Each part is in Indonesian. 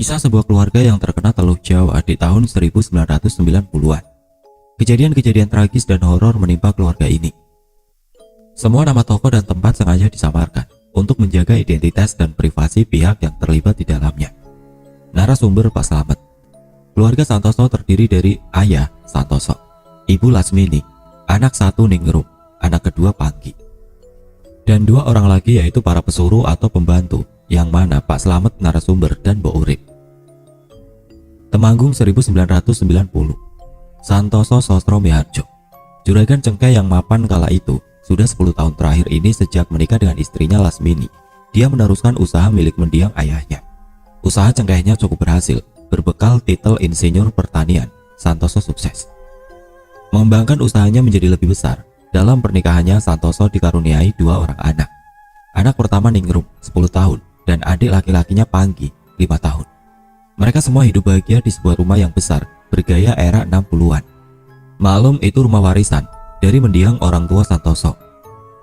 Kisah sebuah keluarga yang terkenal Teluk Jawa di tahun 1990-an. Kejadian-kejadian tragis dan horor menimpa keluarga ini. Semua nama tokoh dan tempat sengaja disamarkan untuk menjaga identitas dan privasi pihak yang terlibat di dalamnya. Narasumber Pak Slamet. Keluarga Santoso terdiri dari ayah Santoso, ibu Lasmini, anak satu Ningrum, anak kedua Pangki, dan dua orang lagi yaitu para pesuruh atau pembantu, yang mana Pak Slamet narasumber dan Mbok Urip. Temanggung 1990. Santoso Sostro Miharjo, juragan cengkeh yang mapan kala itu, sudah 10 tahun terakhir ini sejak menikah dengan istrinya Lasmini. Dia meneruskan usaha milik mendiang ayahnya. Usaha cengkehnya cukup berhasil. Berbekal titel insinyur pertanian, Santoso sukses mengembangkan usahanya menjadi lebih besar. Dalam pernikahannya, Santoso dikaruniai dua orang anak. Anak pertama Ningrum 10 tahun dan adik laki-lakinya Panggi 5 tahun. Mereka semua hidup bahagia di sebuah rumah yang besar bergaya era 60-an. Maklum itu rumah warisan dari mendiang orang tua Santoso.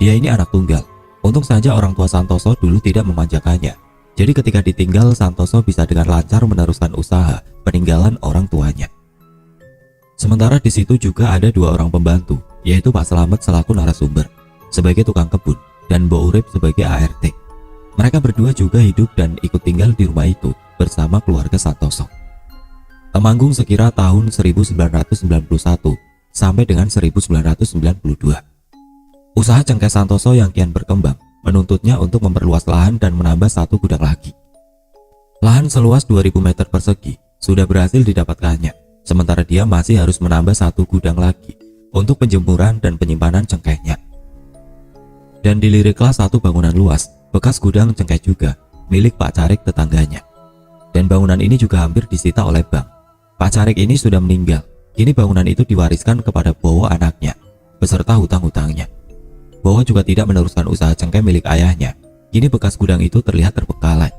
Dia ini anak tunggal. Untung saja orang tua Santoso dulu tidak memanjakannya. Jadi ketika ditinggal, Santoso bisa dengan lancar meneruskan usaha peninggalan orang tuanya. Sementara di situ juga ada dua orang pembantu, yaitu Pak Slamet selaku narasumber sebagai tukang kebun dan Mbok Urip sebagai ART. Mereka berdua juga hidup dan ikut tinggal di rumah itu bersama keluarga Santoso. Temanggung sekira tahun 1991 sampai dengan 1992. Usaha cengkeh Santoso yang kian berkembang menuntutnya untuk memperluas lahan dan menambah satu gudang lagi. Lahan seluas 2000 meter persegi sudah berhasil didapatkannya, sementara dia masih harus menambah satu gudang lagi untuk penjemuran dan penyimpanan cengkehnya. Dan diliriklah satu bangunan luas, bekas gudang cengkeh juga, milik Pak Carik tetangganya. Dan bangunan ini juga hampir disita oleh bank. Pak Carik ini sudah meninggal, kini bangunan itu diwariskan kepada Bowo anaknya, beserta hutang-hutangnya. Bowo juga tidak meneruskan usaha cengkeh milik ayahnya. Kini bekas gudang itu terlihat terbengkalai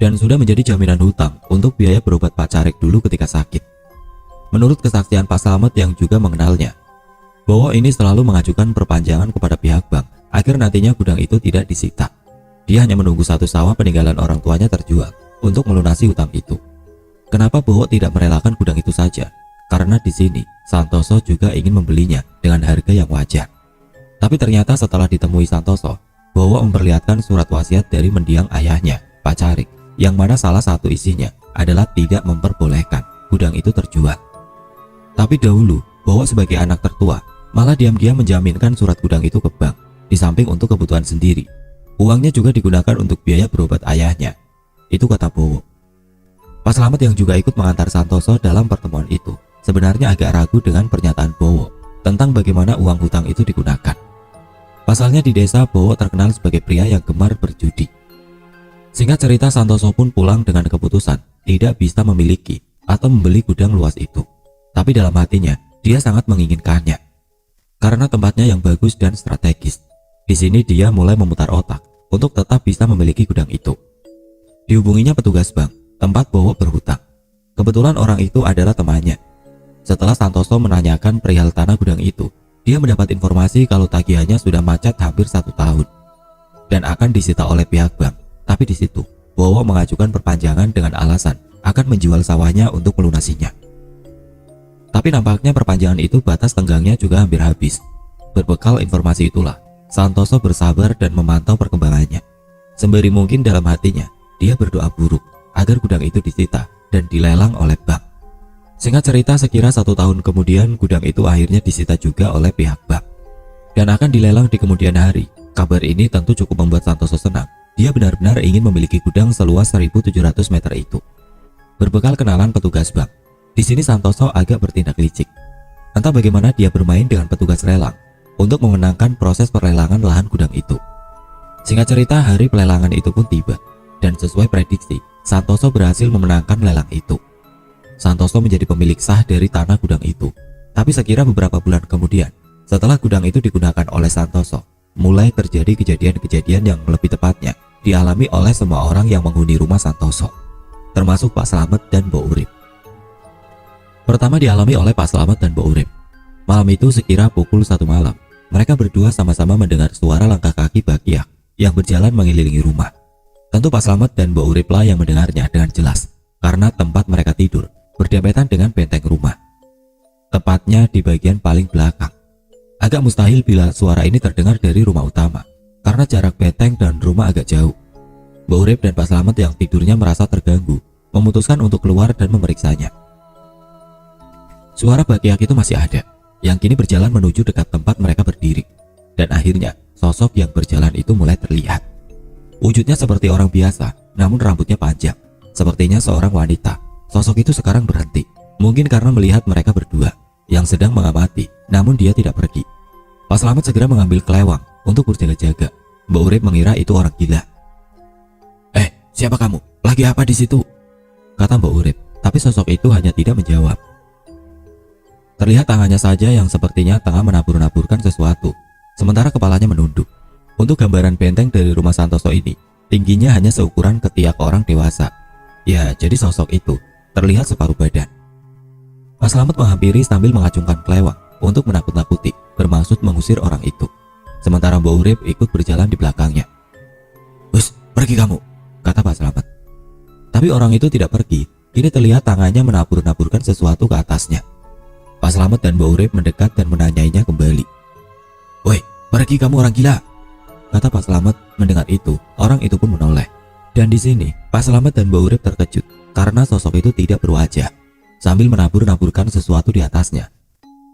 dan sudah menjadi jaminan hutang untuk biaya berobat Pak Carik dulu ketika sakit. Menurut kesaksian Pak Slamet yang juga mengenalnya, Bowo ini selalu mengajukan perpanjangan kepada pihak bank agar nantinya gudang itu tidak disita. Dia hanya menunggu satu sawah peninggalan orang tuanya terjual untuk melunasi hutang itu. Kenapa Bowo tidak merelakan gudang itu saja? Karena di sini Santoso juga ingin membelinya dengan harga yang wajar. Tapi ternyata setelah ditemui Santoso, Bowo memperlihatkan surat wasiat dari mendiang ayahnya, Pak Carik, yang mana salah satu isinya adalah tidak memperbolehkan gudang itu terjual. Tapi dahulu, Bowo sebagai anak tertua malah diam-diam menjaminkan surat gudang itu ke bank, di samping untuk kebutuhan sendiri. Uangnya juga digunakan untuk biaya berobat ayahnya. Itu kata Bowo. Pak Slamet yang juga ikut mengantar Santoso dalam pertemuan itu sebenarnya agak ragu dengan pernyataan Bowo tentang bagaimana uang hutang itu digunakan. Pasalnya di desa, Bowo terkenal sebagai pria yang gemar berjudi. Singkat cerita, Santoso pun pulang dengan keputusan tidak bisa memiliki atau membeli gudang luas itu. Tapi dalam hatinya, dia sangat menginginkannya. Karena tempatnya yang bagus dan strategis. Di sini dia mulai memutar otak untuk tetap bisa memiliki gudang itu. Dihubunginya petugas bank, tempat Bowo berhutang. Kebetulan orang itu adalah temannya. Setelah Santoso menanyakan perihal tanah gudang itu, dia mendapat informasi kalau tagihannya sudah macet hampir 1 tahun dan akan disita oleh pihak bank. Tapi di situ, Bowo mengajukan perpanjangan dengan alasan akan menjual sawahnya untuk melunasinya. Tapi nampaknya perpanjangan itu batas tenggangnya juga hampir habis. Berbekal informasi itulah, Santoso bersabar dan memantau perkembangannya. Sembari mungkin dalam hatinya, dia berdoa buruk agar gudang itu disita dan dilelang oleh bank. Singkat cerita, sekira 1 tahun kemudian gudang itu akhirnya disita juga oleh pihak bank dan akan dilelang di kemudian hari. Kabar ini tentu cukup membuat Santoso senang. Dia benar-benar ingin memiliki gudang seluas 1700 meter itu. Berbekal kenalan petugas bank, di sini Santoso agak bertindak licik. Entah bagaimana dia bermain dengan petugas lelang untuk memenangkan proses perlelangan lahan gudang itu. Singkat cerita, hari pelelangan itu pun tiba dan sesuai prediksi, Santoso berhasil memenangkan lelang itu. Santoso menjadi pemilik sah dari tanah gudang itu. Tapi sekira beberapa bulan kemudian, setelah gudang itu digunakan oleh Santoso, mulai terjadi kejadian-kejadian yang lebih tepatnya dialami oleh semua orang yang menghuni rumah Santoso, termasuk Pak Slamet dan Mbok Urip. Pertama dialami oleh Pak Slamet dan Mbok Urip. Malam itu sekira pukul 1 malam, mereka berdua sama-sama mendengar suara langkah kaki Bakiak yang berjalan mengelilingi rumah. Tentu Pak Slamet dan Mbok Urip lah yang mendengarnya dengan jelas. karena tempat mereka tidur berdempetan dengan benteng rumah. Tepatnya di bagian paling belakang. Agak mustahil bila suara ini terdengar dari rumah utama, karena jarak benteng dan rumah agak jauh. Mbak Urip dan Pak Slamet yang tidurnya merasa terganggu, memutuskan untuk keluar dan memeriksanya. Suara bak-yak itu masih ada, yang kini berjalan menuju dekat tempat mereka berdiri. Dan akhirnya, sosok yang berjalan itu mulai terlihat. Wujudnya seperti orang biasa, namun rambutnya panjang. Sepertinya seorang wanita. Sosok itu sekarang berhenti, mungkin karena melihat mereka berdua yang sedang mengamati, namun dia tidak pergi. Pak Slamet segera mengambil kelewang untuk berjaga-jaga. Mbak Urip mengira itu orang gila. Siapa kamu? Lagi apa di situ? Kata Mbak Urip, tapi sosok itu hanya tidak menjawab. Terlihat tangannya saja yang sepertinya tengah menabur-naburkan sesuatu, sementara kepalanya menunduk. Untuk gambaran benteng dari rumah Santoso ini, tingginya hanya seukuran ketiak orang dewasa. Ya, jadi sosok itu terlihat separuh badan. Pak Slamet menghampiri sambil mengacungkan kelewang untuk menakut-nakuti, bermaksud mengusir orang itu. Sementara Mbak Urip ikut berjalan di belakangnya. "Hus, pergi kamu," kata Pak Slamet. Tapi orang itu tidak pergi. Kini terlihat tangannya menabur-naburkan sesuatu ke atasnya. Pak Slamet dan Mbak Urip mendekat dan menanyainya kembali. "Woi, pergi kamu orang gila," kata Pak Slamet. Mendengar itu, orang itu pun menoleh. Dan di sini, Pak Slamet dan Mbak Urip terkejut karena sosok itu tidak berwajah, sambil menabur-naburkan sesuatu di atasnya.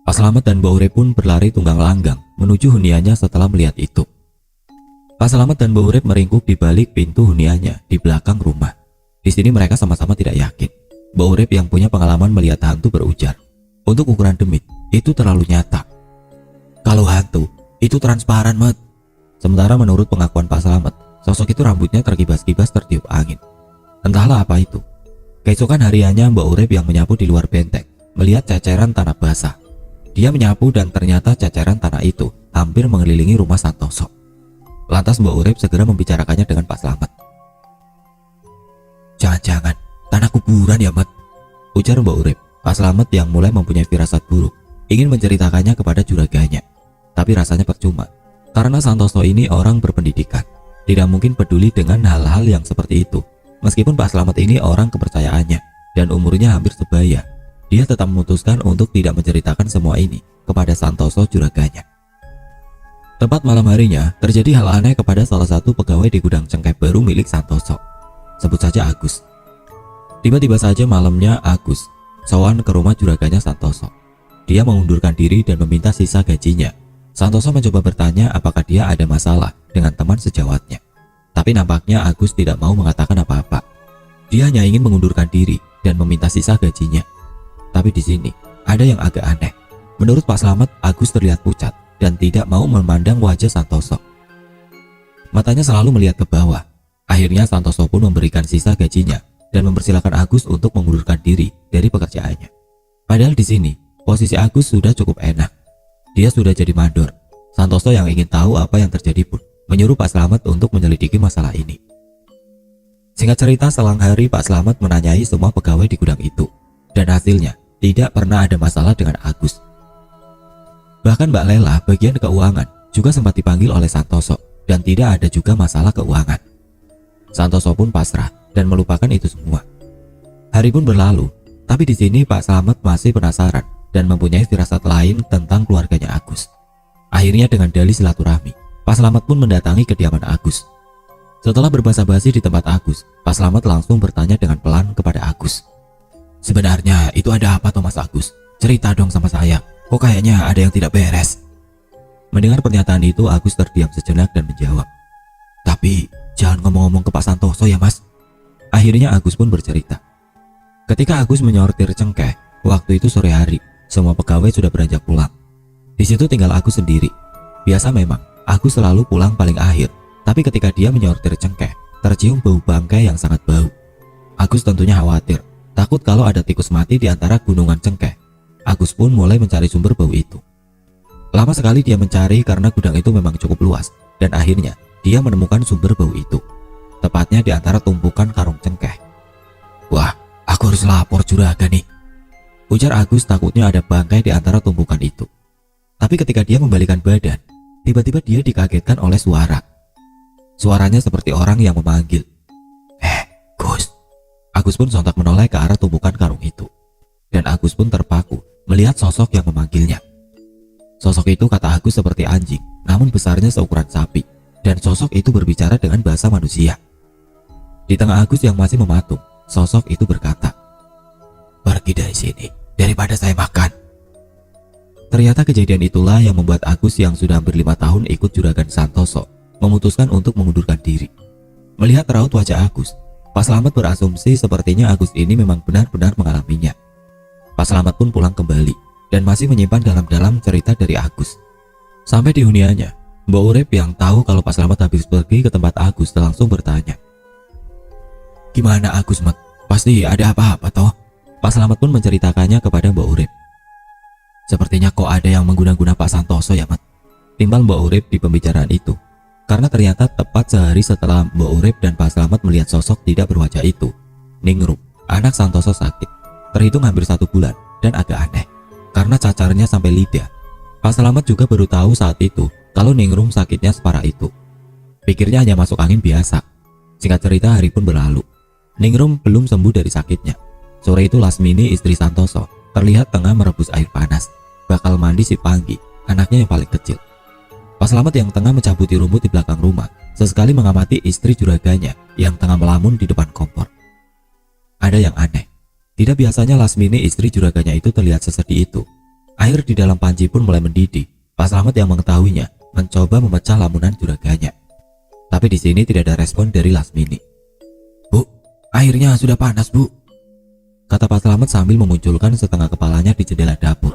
Pak Slamet dan Mbak Urip pun berlari tunggang langgang menuju huniannya setelah melihat itu. Pak Slamet dan Mbak Urip meringkuk di balik pintu huniannya di belakang rumah. Di sini mereka sama-sama tidak yakin. Mbak Urip yang punya pengalaman melihat hantu berujar, "Untuk ukuran demit, itu terlalu nyata. Kalau hantu, itu transparan, Mat." Sementara menurut pengakuan Pak Slamet, sosok itu rambutnya terkibas-kibas tertiup angin. Entahlah apa itu. Keesokan hariannya Mbak Urip yang menyapu di luar benteng melihat ceceran tanah basah. Dia menyapu dan ternyata ceceran tanah itu hampir mengelilingi rumah Santoso. Lantas Mbak Urip segera membicarakannya dengan Pak Slamet. "Jangan-jangan tanah kuburan ya, Mat?" ujar Mbak Urip. Pak Slamet yang mulai mempunyai firasat buruk ingin menceritakannya kepada juraganya. Tapi rasanya percuma, karena Santoso ini orang berpendidikan, tidak mungkin peduli dengan hal-hal yang seperti itu. Meskipun Pak Slamet ini orang kepercayaannya dan umurnya hampir sebaya, dia tetap memutuskan untuk tidak menceritakan semua ini kepada Santoso juraganya. Tepat malam harinya, terjadi hal aneh kepada salah satu pegawai di gudang cengkeh baru milik Santoso. Sebut saja Agus. Tiba-tiba saja malamnya Agus sowan ke rumah juraganya Santoso. Dia mengundurkan diri dan meminta sisa gajinya. Santoso mencoba bertanya apakah dia ada masalah dengan teman sejawatnya. Tapi nampaknya Agus tidak mau mengatakan apa-apa. Dia hanya ingin mengundurkan diri dan meminta sisa gajinya. Tapi di sini ada yang agak aneh. Menurut Pak Slamet, Agus terlihat pucat dan tidak mau memandang wajah Santoso. Matanya selalu melihat ke bawah. Akhirnya Santoso pun memberikan sisa gajinya dan mempersilahkan Agus untuk mengundurkan diri dari pekerjaannya. Padahal di sini posisi Agus sudah cukup enak. Dia sudah jadi mandor. Santoso yang ingin tahu apa yang terjadi pun menyuruh Pak Slamet untuk menyelidiki masalah ini. Singkat cerita, selang hari Pak Slamet menanyai semua pegawai di gudang itu, dan hasilnya tidak pernah ada masalah dengan Agus. Bahkan Mbak Lela bagian keuangan juga sempat dipanggil oleh Santoso dan tidak ada juga masalah keuangan. Santoso pun pasrah dan melupakan itu semua. Hari pun berlalu, tapi di sini Pak Slamet masih penasaran dan mempunyai firasat lain tentang keluarganya Agus. Akhirnya dengan dalih silaturahmi, Pak Slamet pun mendatangi kediaman Agus. Setelah berbasa-basi di tempat Agus, Pak Slamet langsung bertanya dengan pelan kepada Agus. "Sebenarnya itu ada apa toh Mas Agus? Cerita dong sama saya. Kok kayaknya ada yang tidak beres?" Mendengar pernyataan itu, Agus terdiam sejenak dan menjawab, "Tapi jangan ngomong-ngomong ke Pak Santoso ya Mas." Akhirnya Agus pun bercerita. Ketika Agus menyortir cengkeh, waktu itu sore hari, semua pegawai sudah beranjak pulang. Di situ tinggal Agus sendiri. Biasa memang, Agus selalu pulang paling akhir, tapi ketika dia menyortir cengkeh, tercium bau bangkai yang sangat bau. Agus tentunya khawatir, takut kalau ada tikus mati di antara gunungan cengkeh. Agus pun mulai mencari sumber bau itu. Lama sekali dia mencari karena gudang itu memang cukup luas, dan akhirnya dia menemukan sumber bau itu, tepatnya di antara tumpukan karung cengkeh. "Wah, aku harus lapor juragan nih," ujar Agus, takutnya ada bangkai di antara tumpukan itu. Tapi ketika dia membalikan badan, tiba-tiba dia dikagetkan oleh suara. Suaranya seperti orang yang memanggil. Gus, Agus pun sontak menoleh ke arah tumpukan karung itu. Dan Agus pun terpaku melihat sosok yang memanggilnya. Sosok itu kata Agus seperti anjing, namun besarnya seukuran sapi. Dan sosok itu berbicara dengan bahasa manusia. Di tengah Agus yang masih mematung, sosok itu berkata, "Pergi dari sini, daripada saya makan." Ternyata kejadian itulah yang membuat Agus yang sudah hampir 5 tahun ikut juragan Santoso memutuskan untuk mengundurkan diri. Melihat raut wajah Agus, Pak Slamet berasumsi sepertinya Agus ini memang benar-benar mengalaminya. Pak Slamet pun pulang kembali dan masih menyimpan dalam-dalam cerita dari Agus. Sampai di huniannya, Mbak Urip yang tahu kalau Pak Slamet habis pergi ke tempat Agus langsung bertanya, "Gimana Agus, Mat? Pasti ada apa-apa toh?" Pak Slamet pun menceritakannya kepada Mbak Urip. "Sepertinya kok ada yang mengguna-guna Pak Santoso ya, Mat?" timbal Mbak Urip di pembicaraan itu. Karena ternyata tepat sehari setelah Mbak Urip dan Pak Slamet melihat sosok tidak berwajah itu, Ningrum, anak Santoso sakit. Terhitung hampir 1 bulan dan agak aneh karena cacarnya sampai lidah. Pak Slamet juga baru tahu saat itu kalau Ningrum sakitnya separah itu. Pikirnya hanya masuk angin biasa. Singkat cerita, hari pun berlalu. Ningrum belum sembuh dari sakitnya. Sore itu Lasmini, istri Santoso, terlihat tengah merebus air panas, bakal mandi si Panggi, anaknya yang paling kecil. Pak Slamet yang tengah mencabuti rumput di belakang rumah, sesekali mengamati istri juraganya yang tengah melamun di depan kompor. Ada yang aneh. Tidak biasanya Lasmini, istri juraganya itu terlihat sesedih itu. Air di dalam panci pun mulai mendidih. Pak Slamet yang mengetahuinya mencoba memecah lamunan juraganya. Tapi di sini tidak ada respon dari Lasmini. "Bu, airnya sudah panas, Bu," kata Pak Slamet sambil memunculkan setengah kepalanya di jendela dapur.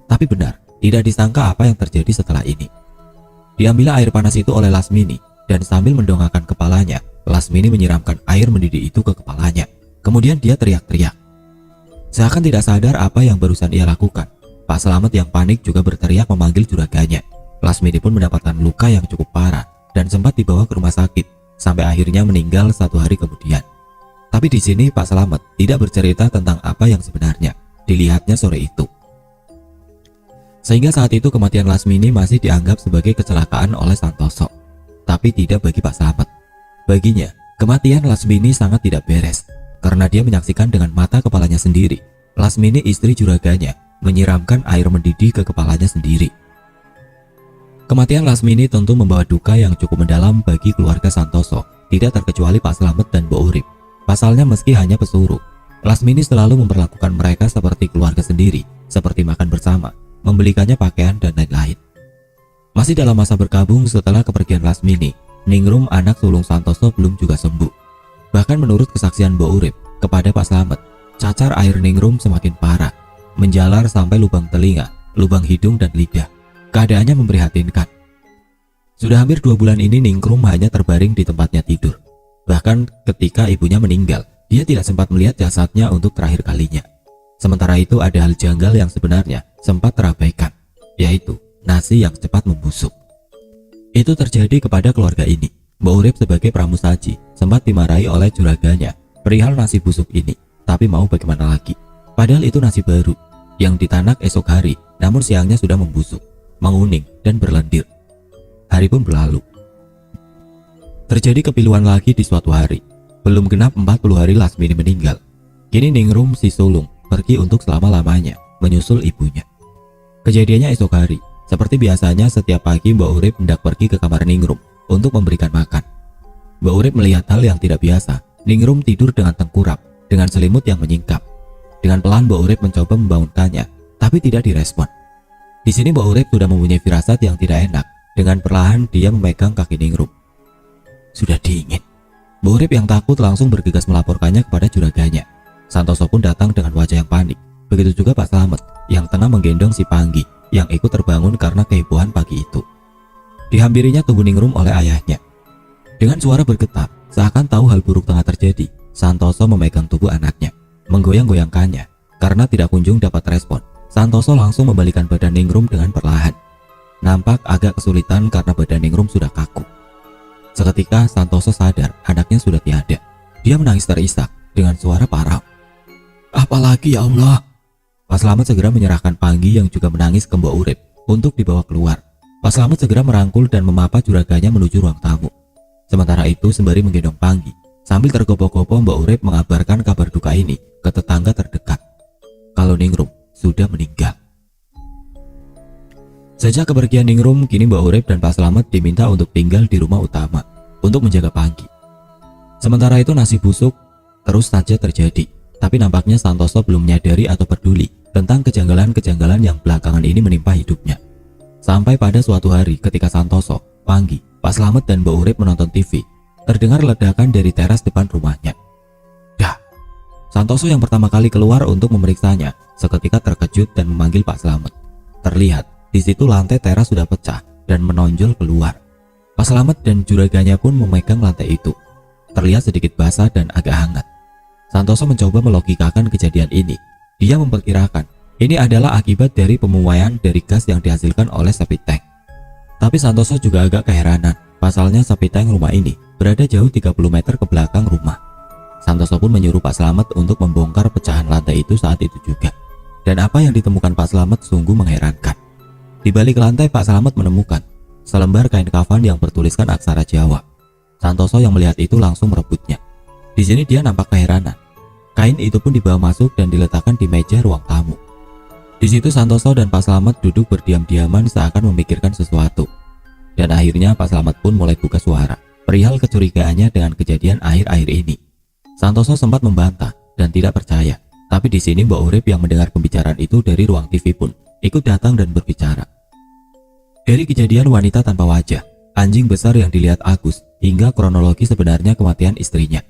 Tapi benar, tidak disangka apa yang terjadi setelah ini. Diambil air panas itu oleh Lasmini, dan sambil mendongakkan kepalanya, Lasmini menyiramkan air mendidih itu ke kepalanya. Kemudian dia teriak-teriak. Seakan tidak sadar apa yang barusan ia lakukan, Pak Slamet yang panik juga berteriak memanggil juraganya. Lasmini pun mendapatkan luka yang cukup parah dan sempat dibawa ke rumah sakit, sampai akhirnya meninggal 1 hari kemudian. Tapi di sini Pak Slamet tidak bercerita tentang apa yang sebenarnya dilihatnya sore itu. Sehingga saat itu kematian Lasmini masih dianggap sebagai kecelakaan oleh Santoso. Tapi tidak bagi Pak Slamet. Baginya, kematian Lasmini sangat tidak beres, karena dia menyaksikan dengan mata kepalanya sendiri Lasmini, istri juraganya, menyiramkan air mendidih ke kepalanya sendiri. Kematian Lasmini tentu membawa duka yang cukup mendalam bagi keluarga Santoso, tidak terkecuali Pak Slamet dan Mbok Urip. Pasalnya meski hanya pesuruh, Lasmini selalu memperlakukan mereka seperti keluarga sendiri, seperti makan bersama, membelikannya pakaian dan lain-lain. Masih dalam masa berkabung setelah kepergian Lasmini, Ningrum, anak sulung Santoso, belum juga sembuh. Bahkan menurut kesaksian Mbok Urip kepada Pak Slamet, cacar air Ningrum semakin parah, menjalar sampai lubang telinga, lubang hidung dan lidah. Keadaannya memprihatinkan. Sudah hampir 2 bulan ini Ningrum hanya terbaring di tempatnya tidur. Bahkan ketika ibunya meninggal, dia tidak sempat melihat jasadnya untuk terakhir kalinya. Sementara itu ada hal janggal yang sebenarnya sempat terabaikan, yaitu nasi yang cepat membusuk. Itu terjadi kepada keluarga ini. Mbok Urip sebagai pramusaji sempat dimarahi oleh juraganya perihal nasi busuk ini, tapi mau bagaimana lagi. Padahal itu nasi baru yang ditanak esok hari, namun siangnya sudah membusuk, menguning dan berlendir. Hari pun berlalu. Terjadi kepiluan lagi di suatu hari. Belum genap 40 hari Lasmini meninggal. Kini Ningrum si sulung pergi untuk selama-lamanya menyusul ibunya. Kejadiannya esok hari. Seperti biasanya setiap pagi Mbok Urip hendak pergi ke kamar Ningrum untuk memberikan makan. Mbok Urip melihat hal yang tidak biasa. Ningrum tidur dengan tengkurap, dengan selimut yang menyingkap. Dengan pelan Mbok Urip mencoba membangunkannya, tapi tidak direspon. Di sini Mbok Urip sudah mempunyai firasat yang tidak enak. Dengan perlahan dia memegang kaki Ningrum. Sudah dingin. Mbok Urip yang takut langsung bergegas melaporkannya kepada juraganya. Santoso pun datang dengan wajah yang panik. Begitu juga Pak Slamet yang tengah menggendong si Panggi yang ikut terbangun karena kehebohan pagi itu. Dihampirinya tubuh Ningrum oleh ayahnya. Dengan suara bergetar, seakan tahu hal buruk tengah terjadi, Santoso memegang tubuh anaknya, menggoyang-goyangkannya. Karena tidak kunjung dapat respon, Santoso langsung membalikan badan Ningrum dengan perlahan. Nampak agak kesulitan karena badan Ningrum sudah kaku. Seketika Santoso sadar anaknya sudah tiada. Dia menangis terisak dengan suara parau. "Apalagi ya Allah?" Pak Slamet segera menyerahkan Panggi yang juga menangis ke Mbok Urip untuk dibawa keluar. Pak Slamet segera merangkul dan memapa juraganya menuju ruang tamu. Sementara itu sembari menggendong Panggi, Sambil tergopoh-gopoh Mbak Urip mengabarkan kabar duka ini ke tetangga terdekat, kalau Ningrum sudah meninggal. Sejak kepergian Ningrum, kini Mbak Urip dan Pak Slamet diminta untuk tinggal di rumah utama untuk menjaga Panggi. Sementara itu nasib busuk terus saja terjadi, tapi nampaknya Santoso belum menyadari atau peduli tentang kejanggalan-kejanggalan yang belakangan ini menimpa hidupnya. Sampai pada suatu hari ketika Santoso, Panggi, Pak Slamet dan Mbak Urip menonton TV, terdengar ledakan dari teras depan rumahnya. Dah, Santoso yang pertama kali keluar untuk memeriksanya seketika terkejut dan memanggil Pak Slamet. Terlihat di situ lantai teras sudah pecah dan menonjol keluar. Pak Slamet dan juraganya pun memegang lantai itu. Terlihat sedikit basah dan agak hangat. Santoso mencoba melogikakan kejadian ini. Dia memperkirakan ini adalah akibat dari pemuaian dari gas yang dihasilkan oleh septic tank. Tapi Santoso juga agak keheranan, pasalnya septic tank rumah ini berada jauh 30 meter ke belakang rumah. Santoso pun menyuruh Pak Slamet untuk membongkar pecahan lantai itu saat itu juga. Dan apa yang ditemukan Pak Slamet sungguh mengherankan. Di balik lantai Pak Slamet menemukan selembar kain kafan yang bertuliskan aksara Jawa. Santoso yang melihat itu langsung merebutnya. Di sini dia nampak keheranan. Kain itu pun dibawa masuk dan diletakkan di meja ruang tamu. Di situ Santoso dan Pak Slamet duduk berdiam-diaman seakan memikirkan sesuatu. Dan akhirnya Pak Slamet pun mulai buka suara perihal kecurigaannya dengan kejadian akhir-akhir ini. Santoso sempat membantah dan tidak percaya. Tapi di sini Mbak Urip yang mendengar pembicaraan itu dari ruang TV pun ikut datang dan berbicara. Dari kejadian wanita tanpa wajah, anjing besar yang dilihat Agus, hingga kronologi sebenarnya kematian istrinya.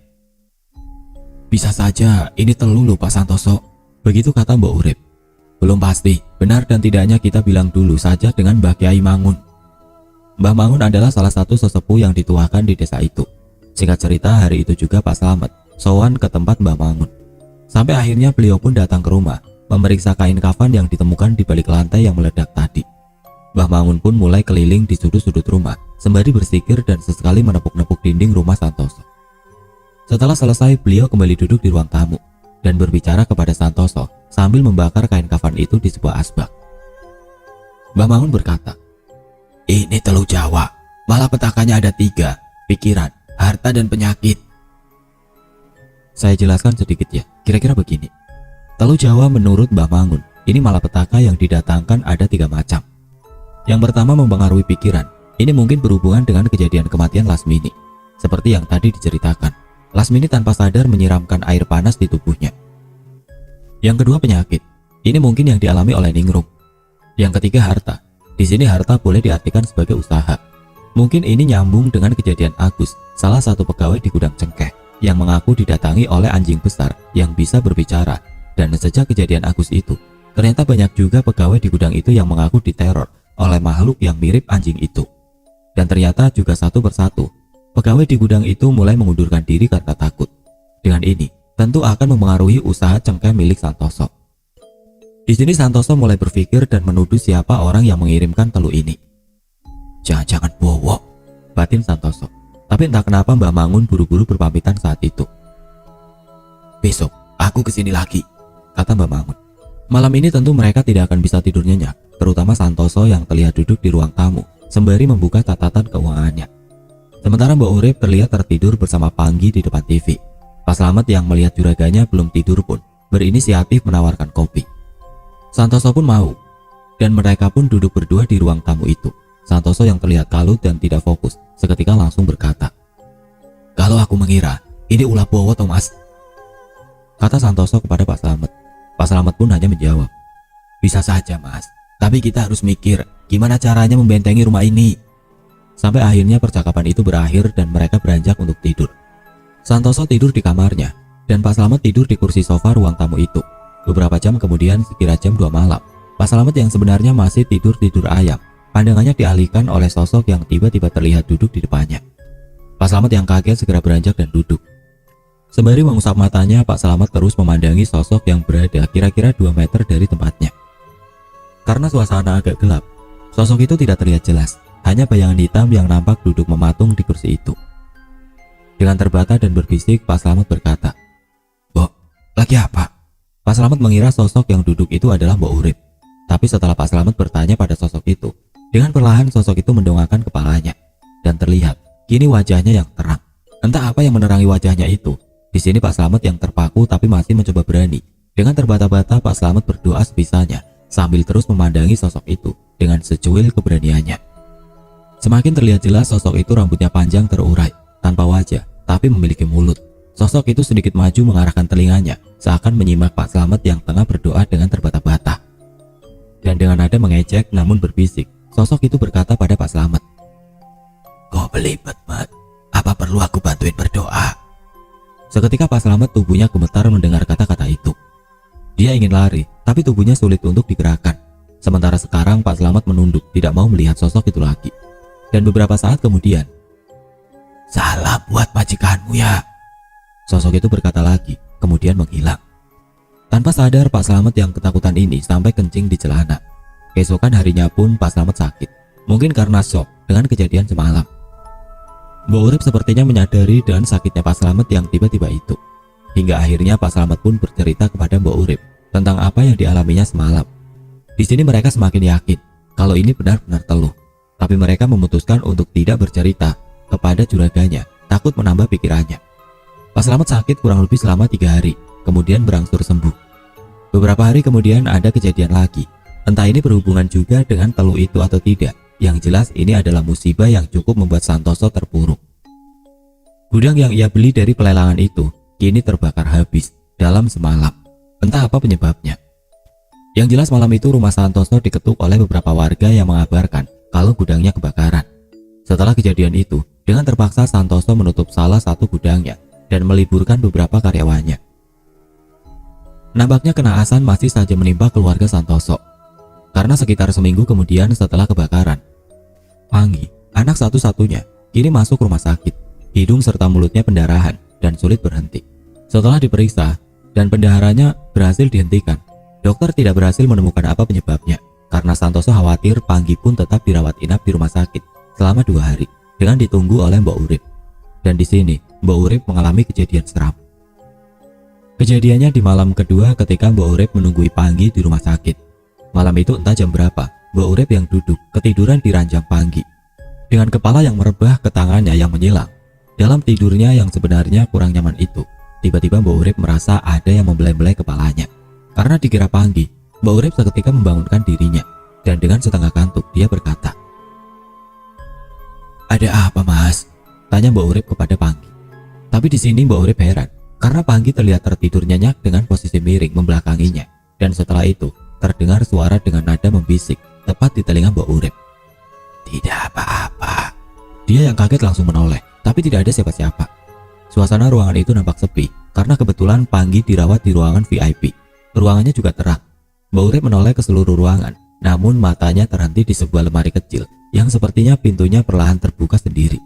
Bisa saja ini telulu Pak Santoso, begitu kata Mbak Urip. Belum pasti, benar dan tidaknya kita bilang dulu saja dengan Mbah Kiai Mangun. Mbah Mangun adalah salah satu sesepuh yang dituakan di desa itu. Singkat cerita, hari itu juga Pak Slamet sowan ke tempat Mbah Mangun. Sampai akhirnya beliau pun datang ke rumah, memeriksa kain kafan yang ditemukan di balik lantai yang meledak tadi. Mbah Mangun pun mulai keliling di sudut-sudut rumah, sembari bersikir dan sesekali menepuk-nepuk dinding rumah Santoso. Setelah selesai, beliau kembali duduk di ruang tamu dan berbicara kepada Santoso sambil membakar kain kafan itu di sebuah asbak. Mbah Mangun berkata, "Ini telu Jawa, malah petakannya ada 3, pikiran, harta dan penyakit." Saya jelaskan sedikit ya, kira-kira begini. Telu Jawa menurut Mbah Mangun, ini malapetaka yang didatangkan ada 3 macam. Yang pertama mempengaruhi pikiran. Ini mungkin berhubungan dengan kejadian kematian Lasmini. Seperti yang tadi diceritakan, Lasmini tanpa sadar menyiramkan air panas di tubuhnya. Yang kedua penyakit. Ini mungkin yang dialami oleh Ningrum. Yang ketiga harta. Di sini harta boleh diartikan sebagai usaha. Mungkin ini nyambung dengan kejadian Agus, salah satu pegawai di gudang cengkeh, yang mengaku didatangi oleh anjing besar yang bisa berbicara. Dan sejak kejadian Agus itu, ternyata banyak juga pegawai di gudang itu yang mengaku diteror oleh makhluk yang mirip anjing itu. Dan ternyata juga satu persatu, pegawai di gudang itu mulai mengundurkan diri karena takut. Dengan ini, tentu akan mempengaruhi usaha cengkeh milik Santoso. Di sini Santoso mulai berpikir dan menuduh siapa orang yang mengirimkan telu ini. Jangan-jangan Bowo, batin Santoso. Tapi entah kenapa Mbah Mangun buru-buru berpamitan saat itu. Besok, aku kesini lagi, kata Mbah Mangun. Malam ini tentu mereka tidak akan bisa tidur nyenyak, terutama Santoso yang terlihat duduk di ruang tamu, sembari membuka catatan keuangannya. Sementara Mbak Urip terlihat tertidur bersama Panggi di depan TV. Pak Slamet yang melihat juraganya belum tidur pun berinisiatif menawarkan kopi. Santoso pun mau, dan mereka pun duduk berdua di ruang tamu itu. Santoso yang terlihat kalut dan tidak fokus, seketika langsung berkata, "Kalau aku mengira, ini ulah Bowo Thomas," kata Santoso kepada Pak Slamet. Pak Slamet pun hanya menjawab, "Bisa saja mas, tapi kita harus mikir gimana caranya membentengi rumah ini." Sampai akhirnya percakapan itu berakhir dan mereka beranjak untuk tidur. Santoso tidur di kamarnya dan Pak Slamet tidur di kursi sofa ruang tamu itu. Beberapa jam kemudian, sekira jam 2 malam, Pak Slamet yang sebenarnya masih tidur ayam, pandangannya dialihkan oleh sosok yang tiba-tiba terlihat duduk di depannya. Pak Slamet yang kaget segera beranjak dan duduk. Sembari mengusap matanya, Pak Slamet terus memandangi sosok yang berada kira-kira 2 meter dari tempatnya. Karena suasana agak gelap, sosok itu tidak terlihat jelas, hanya bayangan hitam yang nampak duduk mematung di kursi itu. Dengan terbata dan berbisik, Pak Slamet berkata, "Mbok, lagi apa?" Pak Slamet mengira sosok yang duduk itu adalah Mbok Urip. Tapi setelah Pak Slamet bertanya pada sosok itu, dengan perlahan sosok itu mendongakkan kepalanya. Dan terlihat, kini wajahnya yang terang. Entah apa yang menerangi wajahnya itu. Di sini Pak Slamet yang terpaku tapi masih mencoba berani. Dengan terbata-bata Pak Slamet berdoa sebisanya sambil terus memandangi sosok itu dengan secuil keberaniannya. Semakin terlihat jelas sosok itu rambutnya panjang terurai, tanpa wajah, tapi memiliki mulut. Sosok itu sedikit maju mengarahkan telinganya, seakan menyimak Pak Slamet yang tengah berdoa dengan terbata-bata. Dan dengan nada mengejek namun berbisik, sosok itu berkata pada Pak Slamet, "Kau belibet, Mat. Apa perlu aku bantuin berdoa?" Seketika Pak Slamet tubuhnya gemetar mendengar kata-kata itu. Dia ingin lari, tapi tubuhnya sulit untuk digerakkan. Sementara sekarang Pak Slamet menunduk, tidak mau melihat sosok itu lagi. Dan beberapa saat kemudian, "Salam buat majikanmu ya." Sosok itu berkata lagi, kemudian menghilang. Tanpa sadar Pak Slamet yang ketakutan ini sampai kencing di celana. Keesokan harinya pun Pak Slamet sakit, mungkin karena shock dengan kejadian semalam. Mbok Urip sepertinya menyadari dengan sakitnya Pak Slamet yang tiba-tiba itu. Hingga akhirnya Pak Slamet pun bercerita kepada Mbok Urip tentang apa yang dialaminya semalam. Di sini mereka semakin yakin kalau ini benar-benar teluh. Tapi mereka memutuskan untuk tidak bercerita kepada juraganya, takut menambah pikirannya. Pak Slamet sakit kurang lebih selama 3 hari, kemudian berangsur sembuh. Beberapa hari kemudian ada kejadian lagi. Entah ini berhubungan juga dengan teluh itu atau tidak. Yang jelas ini adalah musibah yang cukup membuat Santoso terpuruk. Gudang yang ia beli dari pelelangan itu kini terbakar habis dalam semalam. Entah apa penyebabnya. Yang jelas malam itu rumah Santoso diketuk oleh beberapa warga yang mengabarkan kalau gudangnya kebakaran. Setelah kejadian itu, dengan terpaksa Santoso menutup salah satu gudangnya dan meliburkan beberapa karyawannya. Nampaknya kenaasan masih saja menimpa keluarga Santoso. Karena sekitar seminggu kemudian setelah kebakaran, Panggi, anak satu-satunya, kini masuk rumah sakit. Hidung serta mulutnya pendarahan dan sulit berhenti. Setelah diperiksa dan pendaharannya berhasil dihentikan, dokter tidak berhasil menemukan apa penyebabnya. Karena Santoso khawatir Panggi pun tetap dirawat inap di rumah sakit selama 2 hari dengan ditunggu oleh Mbok Urip. Dan di sini Mbok Urip mengalami kejadian seram. Kejadiannya di malam kedua ketika Mbok Urip menunggui Panggi di rumah sakit. Malam itu entah jam berapa, Mbok Urip yang duduk ketiduran di ranjang Panggi. Dengan kepala yang merebah ke tangannya yang menyilang. Dalam tidurnya yang sebenarnya kurang nyaman itu, tiba-tiba Mbok Urip merasa ada yang membelai-belai kepalanya. Karena dikira Panggi, Mbok Urip seketika membangunkan dirinya. Dan dengan setengah kantuk dia berkata, "Ada apa, Mas?" tanya Mbok Urip kepada Panggi. Tapi di sini Mbok Urip heran, karena Panggi terlihat tertidur nyenyak dengan posisi miring membelakanginya. Dan setelah itu, terdengar suara dengan nada membisik tepat di telinga Mbok Urip. "Tidak apa-apa." Dia yang kaget langsung menoleh, tapi tidak ada siapa-siapa. Suasana ruangan itu nampak sepi karena kebetulan Panggi dirawat di ruangan VIP. Ruangannya juga terang. Mbok Urip menoleh ke seluruh ruangan, namun matanya terhenti di sebuah lemari kecil yang sepertinya pintunya perlahan terbuka sendiri.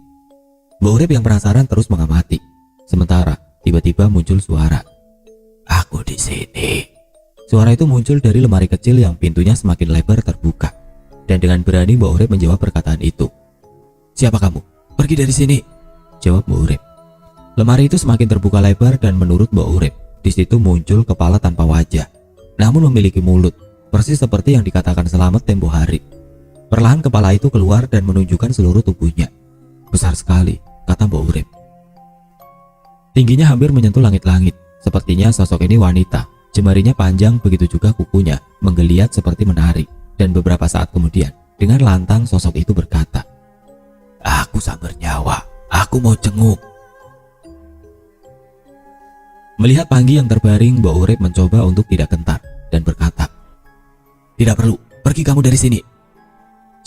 Mbok Urip yang penasaran terus mengamati. Sementara tiba-tiba muncul suara, "Aku di sini." Suara itu muncul dari lemari kecil yang pintunya semakin lebar terbuka. Dan dengan berani Mbok Urip menjawab perkataan itu. "Siapa kamu? Pergi dari sini," jawab Mbok Urip. Lemari itu semakin terbuka lebar dan menurut Mbok Urip, di situ muncul kepala tanpa wajah, namun memiliki mulut, persis seperti yang dikatakan Slamet tempo hari. Perlahan kepala itu keluar dan menunjukkan seluruh tubuhnya. "Besar sekali," kata Mbok Urip. Tingginya hampir menyentuh langit-langit. Sepertinya sosok ini wanita. Jemarinya panjang, begitu juga kukunya menggeliat seperti menari. Dan beberapa saat kemudian, dengan lantang sosok itu berkata, "Aku sang bernyawa, aku mau jenguk." Melihat Panggi yang terbaring, Mbok Urip mencoba untuk tidak gentar dan berkata, "Tidak perlu, pergi kamu dari sini,"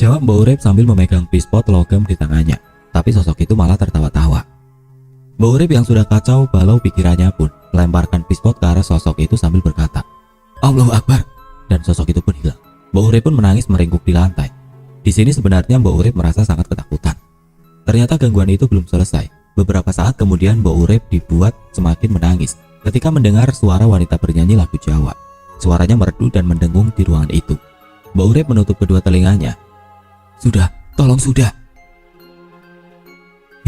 jawab Mbok Urip sambil memegang pispot logam di tangannya. Tapi sosok itu malah tertawa-tawa. Mbok Urip yang sudah kacau balau pikirannya pun melemparkan pispot ke arah sosok itu sambil berkata, "Allahu Akbar," dan sosok itu pun hilang. Mbok Urip pun menangis meringkuk di lantai. Di sini sebenarnya Mbok Urip merasa sangat ketakutan. Ternyata gangguan itu belum selesai. Beberapa saat kemudian Mbok Urip dibuat semakin menangis ketika mendengar suara wanita bernyanyi lagu Jawa. Suaranya merdu dan mendengung di ruangan itu. Mbok Urip menutup kedua telinganya. "Sudah, tolong sudah."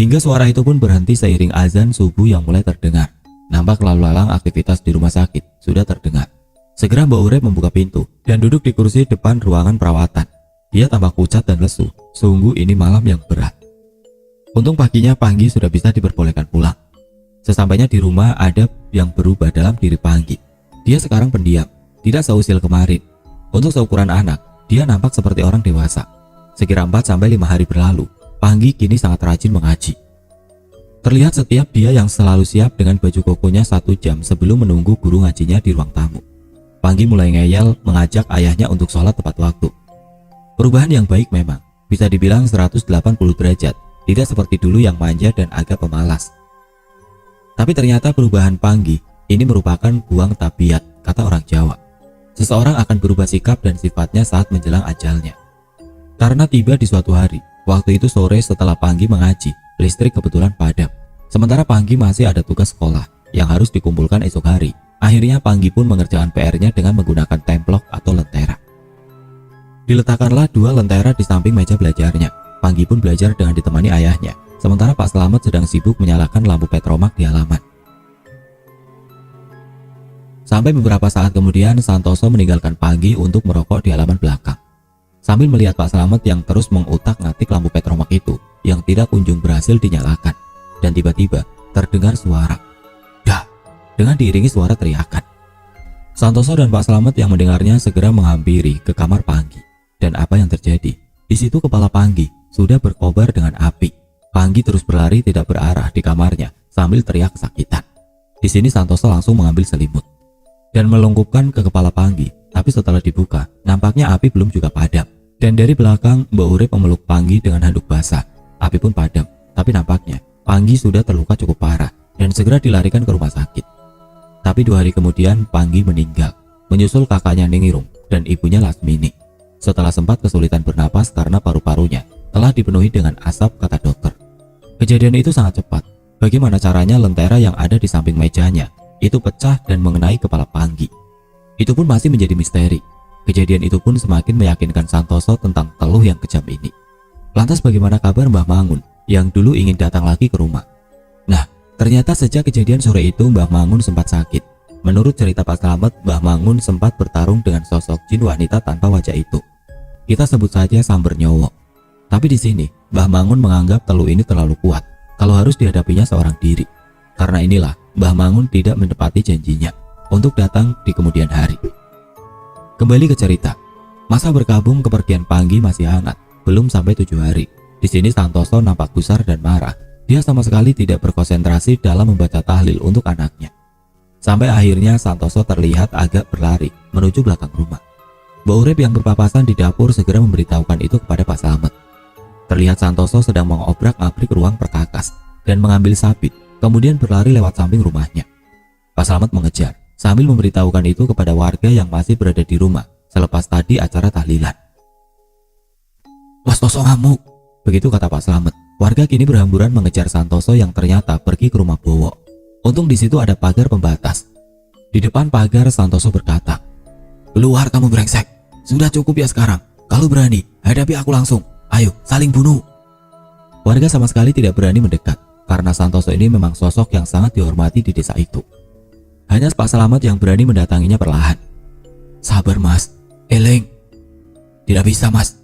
Hingga suara itu pun berhenti seiring azan subuh yang mulai terdengar. Nampak lalu lalang aktivitas di rumah sakit sudah terdengar. Segera Mbok Urip membuka pintu dan duduk di kursi depan ruangan perawatan. Dia tampak pucat dan lesu. Sungguh ini malam yang berat. Untung paginya Panggi sudah bisa diperbolehkan pulang. Sesampainya di rumah ada yang berubah dalam diri Panggi. Dia sekarang pendiam, tidak seusil kemarin. Untuk seukuran anak, dia nampak seperti orang dewasa. Sekira 4-5 hari berlalu, Panggi kini sangat rajin mengaji. Terlihat setiap dia yang selalu siap dengan baju kokonya 1 jam sebelum menunggu guru ngajinya di ruang tamu. Panggi mulai ngeyel mengajak ayahnya untuk sholat tepat waktu. Perubahan yang baik memang, bisa dibilang 180 derajat. Tidak seperti dulu yang manja dan agak pemalas. Tapi ternyata perubahan Panggi ini merupakan buang tabiat, kata orang Jawa. Seseorang akan berubah sikap dan sifatnya saat menjelang ajalnya. Karena tiba di suatu hari, waktu itu sore setelah Panggi mengaji, listrik kebetulan padam. Sementara Panggi masih ada tugas sekolah yang harus dikumpulkan esok hari. Akhirnya Panggi pun mengerjakan PR-nya dengan menggunakan templok atau lentera. Diletakkanlah 2 lentera di samping meja belajarnya. Panggi pun belajar dengan ditemani ayahnya, sementara Pak Slamet sedang sibuk menyalakan lampu petromak di halaman. Sampai beberapa saat kemudian, Santoso meninggalkan Panggi untuk merokok di halaman belakang. Sambil melihat Pak Slamet yang terus mengutak-ngatik lampu petromak itu, yang tidak kunjung berhasil dinyalakan. Dan tiba-tiba terdengar suara, "Dah!" dengan diiringi suara teriakan. Santoso dan Pak Slamet yang mendengarnya segera menghampiri ke kamar Panggi. Dan apa yang terjadi? Di situ kepala Panggi sudah berkobar dengan api. Panggi terus berlari tidak berarah di kamarnya sambil teriak kesakitan. Di sini Santoso langsung mengambil selimut dan melungkupkan ke kepala Panggi. Tapi setelah dibuka, nampaknya api belum juga padam. Dan dari belakang, Mbak Urip memeluk Panggi dengan handuk basah. Api pun padam, tapi nampaknya Panggi sudah terluka cukup parah dan segera dilarikan ke rumah sakit. Tapi 2 hari kemudian Panggi meninggal, menyusul kakaknya Ningirung dan ibunya Lasmini. Setelah sempat kesulitan bernapas karena paru-parunya telah dipenuhi dengan asap, kata dokter. Kejadian itu sangat cepat. Bagaimana caranya lentera yang ada di samping mejanya itu pecah dan mengenai kepala Panggi? Itu pun masih menjadi misteri. Kejadian itu pun semakin meyakinkan Santoso tentang teluh yang kejam ini. Lantas bagaimana kabar Mbah Mangun yang dulu ingin datang lagi ke rumah? Nah, ternyata sejak kejadian sore itu Mbah Mangun sempat sakit. Menurut cerita Pak Slamet, Mbah Mangun sempat bertarung dengan sosok jin wanita tanpa wajah itu. Kita sebut saja Samber Nyowo. Tapi di sini, Mbah Mangun menganggap teluh ini terlalu kuat kalau harus dihadapinya seorang diri. Karena inilah, Mbah Mangun tidak menepati janjinya untuk datang di kemudian hari. Kembali ke cerita, masa berkabung kepergian Panggi masih hangat, belum sampai 7 hari. Di sini Santoso nampak gusar dan marah. Dia sama sekali tidak berkonsentrasi dalam membaca tahlil untuk anaknya. Sampai akhirnya Santoso terlihat agak berlari menuju belakang rumah. Mbak Urip yang berpapasan di dapur segera memberitahukan itu kepada Pak Slamet. Terlihat Santoso sedang mengobrak-abrik ruang perkakas dan mengambil sabit, kemudian berlari lewat samping rumahnya. Pak Slamet mengejar sambil memberitahukan itu kepada warga yang masih berada di rumah selepas tadi acara tahlilan. "Mas Toso ngamuk," begitu kata Pak Slamet. Warga kini berhamburan mengejar Santoso yang ternyata pergi ke rumah Bowo. Untung di situ ada pagar pembatas. Di depan pagar Santoso berkata, "Keluar kamu brengsek. Sudah cukup ya sekarang. Kalau berani, hadapi aku langsung. Ayo, saling bunuh." Warga sama sekali tidak berani mendekat karena Santoso ini memang sosok yang sangat dihormati di desa itu. Hanya Pak Slamet yang berani mendatanginya perlahan. "Sabar mas, Eleng." "Tidak bisa mas."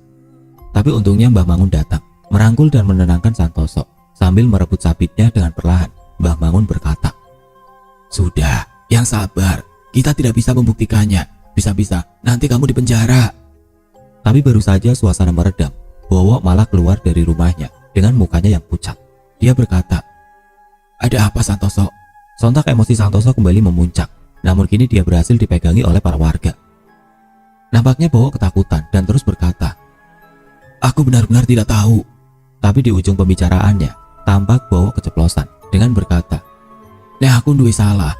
Tapi untungnya Mbah Mangun datang, merangkul dan menenangkan Santoso. Sambil merebut sabitnya dengan perlahan, Mbah Mangun berkata, "Sudah, yang sabar. Kita tidak bisa membuktikannya. Bisa-bisa nanti kamu dipenjara." Tapi baru saja suasana meredam, Bowo malah keluar dari rumahnya dengan mukanya yang pucat. Dia berkata, "Ada apa Santoso?" Sontak emosi Santoso kembali memuncak. Namun kini dia berhasil dipegangi oleh para warga. Nampaknya Bowo ketakutan dan terus berkata, "Aku benar-benar tidak tahu." Tapi di ujung pembicaraannya, tampak Bowo keceplosan dengan berkata, "Nek aku duwe salah.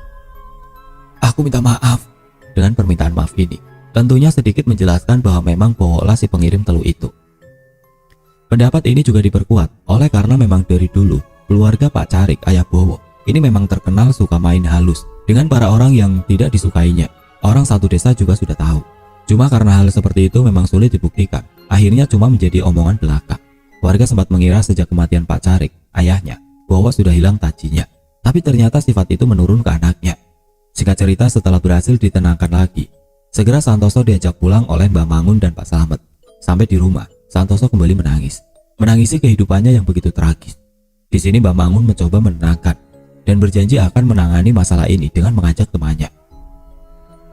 Aku minta maaf." Dengan permintaan maaf ini, tentunya sedikit menjelaskan bahwa memang Bowo lah si pengirim teluh itu. Pendapat ini juga diperkuat oleh karena memang dari dulu keluarga Pak Carik, ayah Bowo, ini memang terkenal suka main halus dengan para orang yang tidak disukainya. Orang satu desa juga sudah tahu. Cuma karena hal seperti itu memang sulit dibuktikan, akhirnya cuma menjadi omongan belaka. Warga sempat mengira sejak kematian Pak Carik, ayahnya, Bowo sudah hilang tajinya. Tapi ternyata sifat itu menurun ke anaknya. Singkat cerita, setelah berhasil ditenangkan lagi, segera Santoso diajak pulang oleh Mbah Mangun dan Pak Slamet. Sampai di rumah, Santoso kembali menangis. Menangisi kehidupannya yang begitu tragis. Di sini Mbah Mangun mencoba menenangkan dan berjanji akan menangani masalah ini dengan mengajak temannya.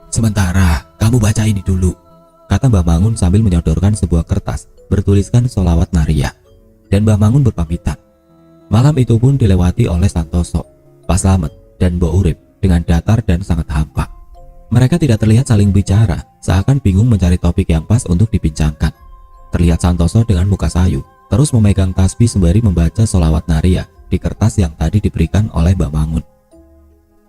"Sementara, kamu baca ini dulu," kata Mbah Mangun sambil menyodorkan sebuah kertas bertuliskan sholawat Nariyah. Dan Mbah Mangun berpamitan. Malam itu pun dilewati oleh Santoso, Pak Slamet, dan Mbok Urip dengan datar dan sangat hampa. Mereka tidak terlihat saling bicara, seakan bingung mencari topik yang pas untuk dibincangkan. Terlihat Santoso dengan muka sayu, terus memegang tasbih sembari membaca sholawat Nariyah di kertas yang tadi diberikan oleh Mbah Mangun.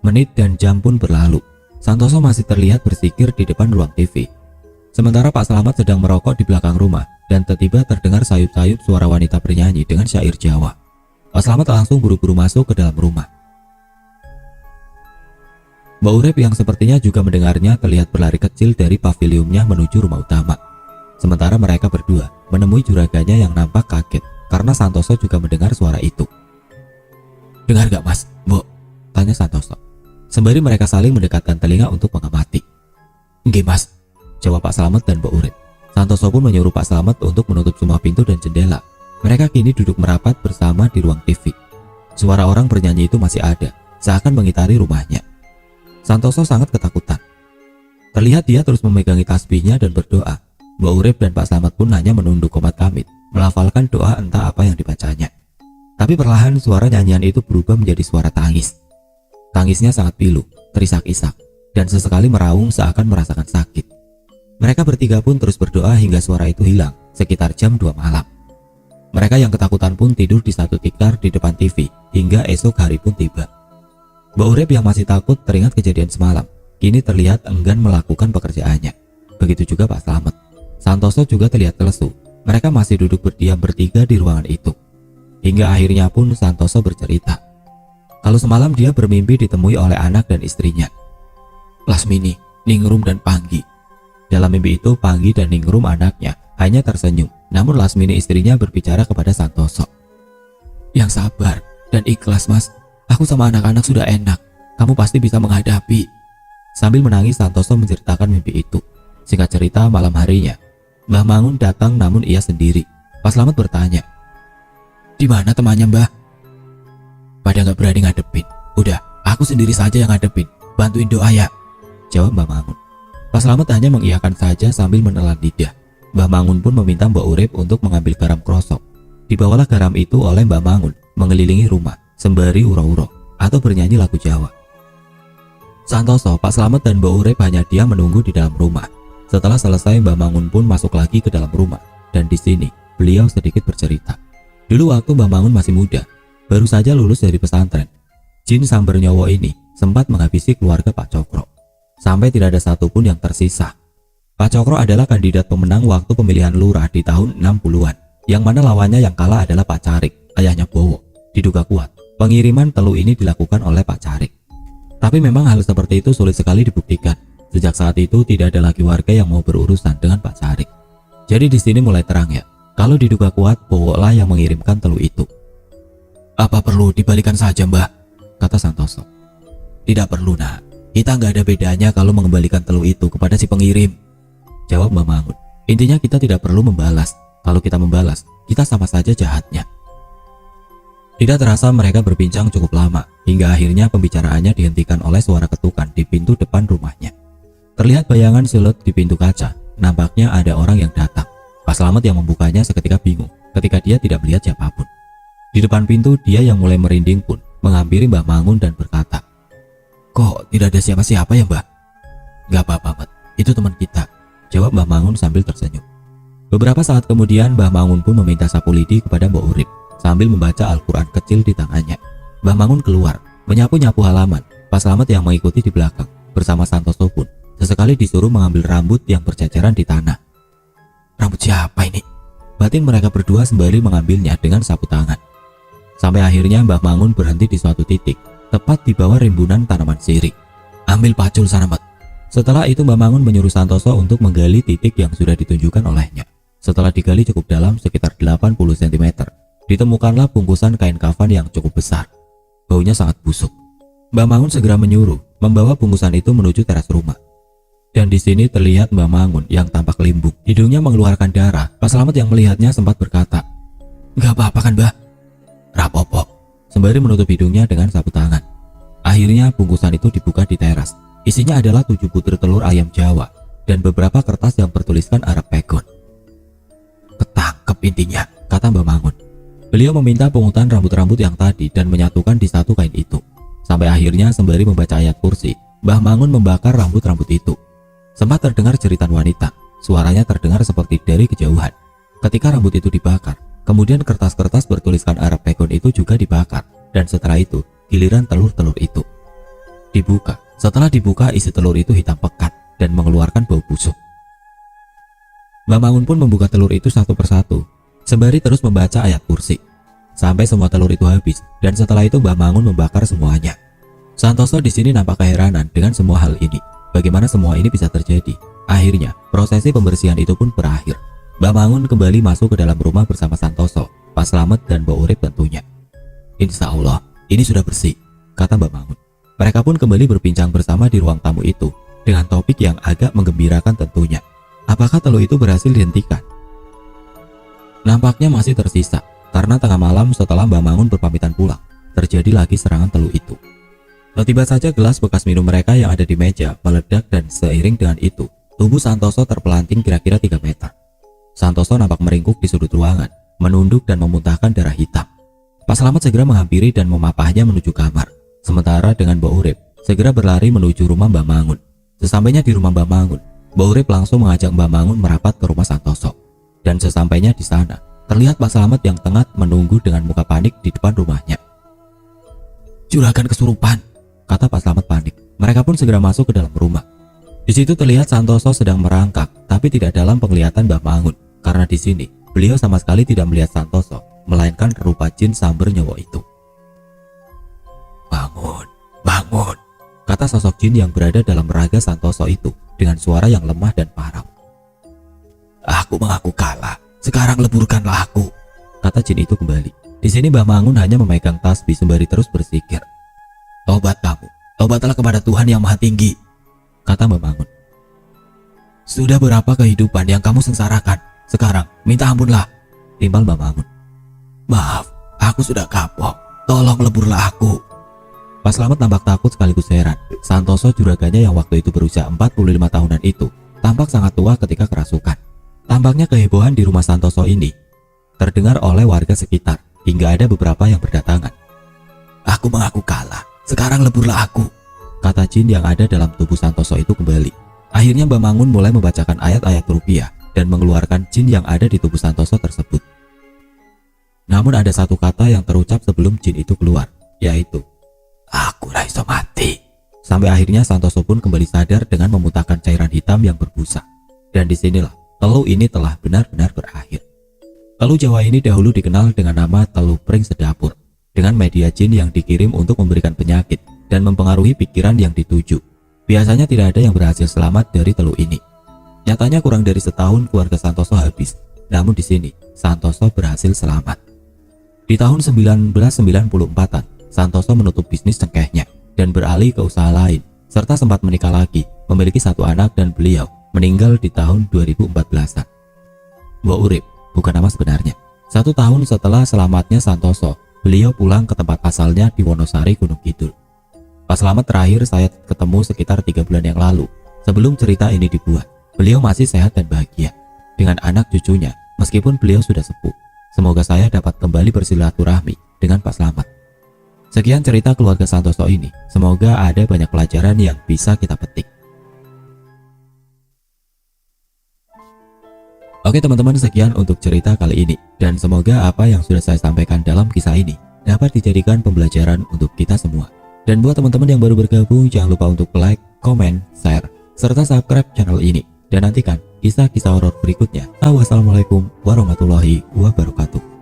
Menit dan jam pun berlalu. Santoso masih terlihat bersikir di depan ruang TV. Sementara Pak Slamet sedang merokok di belakang rumah dan tiba-tiba terdengar sayup-sayup suara wanita bernyanyi dengan syair Jawa. Pak Slamet langsung buru-buru masuk ke dalam rumah. Mbak Urip yang sepertinya juga mendengarnya terlihat berlari kecil dari paviliumnya menuju rumah utama. Sementara mereka berdua menemui juraganya yang nampak kaget karena Santoso juga mendengar suara itu. "Dengar gak Mas, Mbok?" tanya Santoso. Sembari mereka saling mendekatkan telinga untuk mengamati. "Nggih Mas," jawab Pak Slamet dan Mbok Urip. Santoso pun menyuruh Pak Slamet untuk menutup semua pintu dan jendela. Mereka kini duduk merapat bersama di ruang TV. Suara orang bernyanyi itu masih ada, seakan mengitari rumahnya. Santoso sangat ketakutan. Terlihat dia terus memegangi tasbihnya dan berdoa. Mbok Urip dan Pak Slamet pun hanya menunduk komat kamit, melafalkan doa entah apa yang dibacanya. Tapi perlahan suara nyanyian itu berubah menjadi suara tangis. Tangisnya sangat pilu, terisak-isak, dan sesekali meraung seakan merasakan sakit. Mereka bertiga pun terus berdoa hingga suara itu hilang sekitar jam 2 malam. Mereka yang ketakutan pun tidur di satu tikar di depan TV hingga esok hari pun tiba. Mbak Urip yang masih takut teringat kejadian semalam, kini terlihat enggan melakukan pekerjaannya. Begitu juga Pak Slamet. Santoso juga terlihat lesu. Mereka masih duduk berdiam bertiga di ruangan itu. Hingga akhirnya pun Santoso bercerita kalau semalam dia bermimpi ditemui oleh anak dan istrinya, Lasmini, Ningrum, dan Panggi. Dalam mimpi itu Panggi dan Ningrum anaknya hanya tersenyum, namun Lasmini istrinya berbicara kepada Santoso. "Yang sabar dan ikhlas Mas, aku sama anak-anak sudah enak, kamu pasti bisa menghadapi." Sambil menangis Santoso menceritakan mimpi itu. Singkat cerita malam harinya, Mbah Mangun datang namun ia sendiri. Pak Slamet bertanya, "Di mana temannya Mbah?" "Pada gak berani ngadepin. Udah, aku sendiri saja yang ngadepin. Bantuin doa ya," jawab Mbah Mangun. Pak Slamet hanya mengiyakan saja sambil menelan lidah. Mbah Mangun pun meminta Mbak Urip untuk mengambil garam krosok. Dibawalah garam itu oleh Mbah Mangun mengelilingi rumah sembari uro-uro atau bernyanyi lagu Jawa. Santoso, Pak Slamet, dan Mbak Urip hanya diam menunggu di dalam rumah. Setelah selesai, Mbah Mangun pun masuk lagi ke dalam rumah, dan di sini beliau sedikit bercerita. Dulu waktu Mbah Mangun masih muda, baru saja lulus dari pesantren, jin sang bernyowo ini sempat menghabisi keluarga Pak Cokro, sampai tidak ada satupun yang tersisa. Pak Cokro adalah kandidat pemenang waktu pemilihan lurah di tahun 60-an, yang mana lawannya yang kalah adalah Pak Carik, ayahnya Bowo. Diduga kuat, pengiriman telu ini dilakukan oleh Pak Carik. Tapi memang hal seperti itu sulit sekali dibuktikan. Sejak saat itu tidak ada lagi warga yang mau berurusan dengan Pak Carik. Jadi di sini mulai terang ya, kalau diduga kuat Bowo lah yang mengirimkan telu itu. "Apa perlu dibalikan saja Mbah?" kata Santoso. "Tidak perlu nak, kita nggak ada bedanya kalau mengembalikan telu itu kepada si pengirim," jawab Mbah Mangun. "Intinya kita tidak perlu membalas. Kalau kita membalas, kita sama saja jahatnya." Tidak terasa mereka berbincang cukup lama, hingga akhirnya pembicaraannya dihentikan oleh suara ketukan di pintu depan rumahnya. Terlihat bayangan siluet di pintu kaca, nampaknya ada orang yang datang. Pak Slamet yang membukanya seketika bingung ketika dia tidak melihat siapapun. Di depan pintu dia yang mulai merinding pun menghampiri Mbah Mangun dan berkata, "Kok tidak ada siapa-siapa ya Mbah?" "Gak apa-apa Mat, itu teman kita," jawab Mbah Mangun sambil tersenyum. Beberapa saat kemudian Mbah Mangun pun meminta sapu lidi kepada Mbok Urip sambil membaca Al-Quran kecil di tangannya. Mbah Mangun keluar, menyapu-nyapu halaman. Pak Slamet yang mengikuti di belakang bersama Santoso pun sesekali disuruh mengambil rambut yang berceceran di tanah. "Rambut siapa ini?" batin mereka berdua sembari mengambilnya dengan sapu tangan. Sampai akhirnya Mbah Mangun berhenti di suatu titik, tepat di bawah rimbunan tanaman sirih. "Ambil pacul sana Mat." Setelah itu Mbah Mangun menyuruh Santoso untuk menggali titik yang sudah ditunjukkan olehnya. Setelah digali cukup dalam sekitar 80 cm, ditemukanlah bungkusan kain kafan yang cukup besar. Baunya sangat busuk. Mbah Mangun segera menyuruh membawa bungkusan itu menuju teras rumah. Dan di sini terlihat Mbah Mangun yang tampak limbung, hidungnya mengeluarkan darah. Pak Slamet yang melihatnya sempat berkata, "Gak apa-apa kan Mbah?" "Rapopo," sembari menutup hidungnya dengan sapu tangan. Akhirnya bungkusan itu dibuka di teras. Isinya adalah 7 butir telur ayam Jawa dan beberapa kertas yang bertuliskan Arab Pegon. Ketangkep intinya, kata Mbah Mangun. Beliau meminta pungutan rambut-rambut yang tadi dan menyatukan di satu kain itu. Sampai akhirnya sembari membaca ayat kursi, Mbah Mangun membakar rambut-rambut itu. Sempat terdengar jeritan wanita, suaranya terdengar seperti dari kejauhan. Ketika rambut itu dibakar, kemudian kertas-kertas bertuliskan Arab Pegon itu juga dibakar, dan setelah itu giliran telur-telur itu dibuka. Setelah dibuka, isi telur itu hitam pekat dan mengeluarkan bau busuk. Mbah Mangun pun membuka telur itu satu persatu, sembari terus membaca ayat kursi sampai semua telur itu habis, dan setelah itu Mbah Mangun membakar semuanya. Santoso di sini nampak keheranan dengan semua hal ini. Bagaimana semua ini bisa terjadi? Akhirnya, prosesi pembersihan itu pun berakhir. Mbah Mangun kembali masuk ke dalam rumah bersama Santoso, Pak Slamet dan Mbok Urip tentunya. Insya Allah, ini sudah bersih, kata Mbah Mangun. Mereka pun kembali berbincang bersama di ruang tamu itu, dengan topik yang agak menggembirakan tentunya. Apakah telur itu berhasil dihentikan? Nampaknya masih tersisa, karena tengah malam setelah Mbah Mangun berpamitan pulang, terjadi lagi serangan telur itu. Tiba saja gelas bekas minum mereka yang ada di meja meledak dan seiring dengan itu, tubuh Santoso terpelanting kira-kira 3 meter. Santoso nampak meringkuk di sudut ruangan, menunduk dan memuntahkan darah hitam. Pak Slamet segera menghampiri dan memapahnya menuju kamar. Sementara dengan Mbok Urip segera berlari menuju rumah Mbah Mangun. Sesampainya di rumah Mbah Mangun, Mbok Urip langsung mengajak Mbah Mangun merapat ke rumah Santoso. Dan sesampainya di sana, terlihat Pak Slamet yang tengah menunggu dengan muka panik di depan rumahnya. Juragan kesurupan, kata Pak Slamet panik. Mereka pun segera masuk ke dalam rumah. Di situ terlihat Santoso sedang merangkak, tapi tidak dalam penglihatan Mbah Mangun, karena di sini beliau sama sekali tidak melihat Santoso, melainkan rupa jin samber nyawa itu. Bangun, bangun, kata sosok jin yang berada dalam raga Santoso itu dengan suara yang lemah dan parau. Aku mengaku kalah, sekarang leburkanlah aku, kata jin itu kembali. Di sini Mbah Mangun hanya memegang tasbih sembari terus bersikir. Tobat kamu, tobatlah kepada Tuhan yang Maha Tinggi, kata Mbah Mangun. Sudah berapa kehidupan yang kamu sengsarakan? Sekarang minta ampunlah, timbal Mbah Mangun. Maaf, aku sudah kapok, tolong leburlah aku. Pak Slamet nampak takut sekaligus heran. Santoso juraganya yang waktu itu berusia 45 tahunan itu tampak sangat tua ketika kerasukan. Tampaknya kehebohan di rumah Santoso ini terdengar oleh warga sekitar hingga ada beberapa yang berdatangan. Aku mengaku kalah, sekarang leburlah aku, kata jin yang ada dalam tubuh Santoso itu kembali. Akhirnya Mbah Mangun mulai membacakan ayat-ayat ruqyah dan mengeluarkan jin yang ada di tubuh Santoso tersebut. Namun ada satu kata yang terucap sebelum jin itu keluar, yaitu aku ra iso mati. Sampai akhirnya Santoso pun kembali sadar dengan memuntahkan cairan hitam yang berbusa. Dan disinilah telu ini telah benar-benar berakhir. Telu Jawa ini dahulu dikenal dengan nama telu pring sedapur, dengan media jin yang dikirim untuk memberikan penyakit dan mempengaruhi pikiran yang dituju. Biasanya tidak ada yang berhasil selamat dari telu ini. Nyatanya kurang dari setahun keluarga Santoso habis, namun di sini Santoso berhasil selamat. Di tahun 1994-an, Santoso menutup bisnis cengkehnya dan beralih ke usaha lain, serta sempat menikah lagi, memiliki 1 anak dan beliau meninggal di tahun 2014-an. Mbok Urip bukan nama sebenarnya. 1 tahun setelah selamatnya Santoso, beliau pulang ke tempat asalnya di Wonosari, Gunung Kidul. Pas Slamet terakhir saya ketemu sekitar 3 bulan yang lalu. Sebelum cerita ini dibuat, beliau masih sehat dan bahagia dengan anak cucunya meskipun beliau sudah sepuh. Semoga saya dapat kembali bersilaturahmi dengan Pak Slamet. Sekian cerita keluarga Santoso ini. Semoga ada banyak pelajaran yang bisa kita petik. Oke teman-teman, sekian untuk cerita kali ini. Dan semoga apa yang sudah saya sampaikan dalam kisah ini dapat dijadikan pembelajaran untuk kita semua. Dan buat teman-teman yang baru bergabung, jangan lupa untuk like, komen, share, serta subscribe channel ini. Dan nantikan kisah-kisah horor berikutnya. Wassalamualaikum warahmatullahi wabarakatuh.